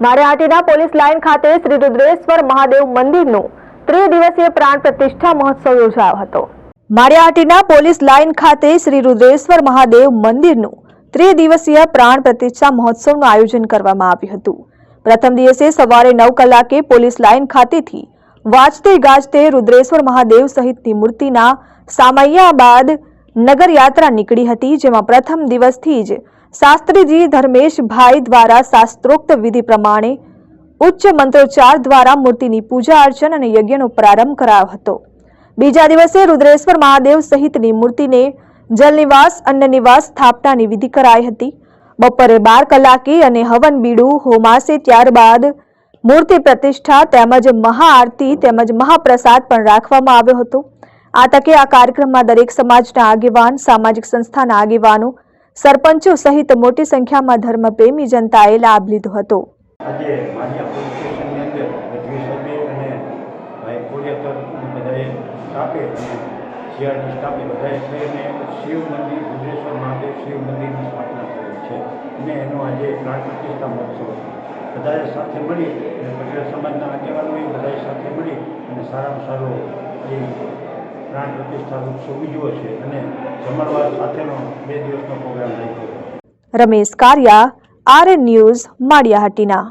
Maliya Hatina police line ખાતે શ્રી રુદ્રેશ્વર મહાદેવ મંદિરનો ત્રિદિવસીય પ્રાણ પ્રતિષ્ઠા મહોત્સવ યોજાયો હતો। માળિયાહાટીના પોલીસ લાઇન ખાતે શ્રી રુદ્રેશ્વર મહાદેવ મંદિરનું ત્રિદિવસીય પ્રાણ પ્રતિષ્ઠા મહોત્સવનું આયોજન કરવામાં આવ્યું હતું। પ્રથમ દિવસે સવારે 9 કલાકે પોલીસ લાઇન ખાતેથી વાજતે ગાજતે રુદ્રેશ્વર મહાદેવ સહિતની મૂર્તિના સામૈયા બાદ નગર યાત્રા નીકળી હતી, જેમાં પ્રથમ દિવસથી જ શાસ્ત્રીજી ધર્મેશભાઈ દ્વારા શાસ્ત્રોક્ત વિધિ પ્રમાણે ઉચ્ચ મંત્રોચ્ચાર દ્વારા મૂર્તિની પૂજા અર્ચન અને યજ્ઞનો પ્રારંભ કરાયો હતો। બીજા દિવસે રુદ્રેશ્વર મહાદેવ સહિતની મૂર્તિને જલનિવાસ અન્નનિવાસ સ્થાપનાની વિધિ કરાઈ હતી। બપોરે 12 કલાકે અને હવન બીડું હોમાશે, ત્યારબાદ મૂર્તિ પ્રતિષ્ઠા તેમજ મહાઆરતી તેમજ મહાપ્રસાદ પણ રાખવામાં આવ્યો હતો। આ તકે આ કાર્યક્રમમાં દરેક સમાજના આગેવાન, સામાજિક સંસ્થાના આગેવાનો, સરપંચો સહિત મોટી સંખ્યામાં ધર્મપ્રેમી જનતાએ લાભ લીધો હતો। આજે માળિયા પોલીસ સ્ટેશનની અંદર વિદ્વેષભાઈ અને ભાઈ કોરિયાતર બધાએ સ્ટાફે અને સીઆરડી સ્ટાફે બધાએ થઈને શિવ મંદિર રુદ્રેશ્વર મહાદેવ શિવ મંદિરની સ્થાપના કરી છે અને એનો આજે પ્રાણ પ્રતિષ્ઠા મહોત્સવ બધાએ સાથે મળી અને પટેલ સમાજના આગેવાનોએ બધાએ સાથે મળી અને સારામાં સારો એ પ્રાણ પ્રતિષ્ઠા ઉત્સવ ઉજવ્યો છે અને જમણવાર સાથેનો 2 દિવસનો પ્રોગ્રામ રાખ્યો। Ramesh Kariya, RN news, Maliya Hatina.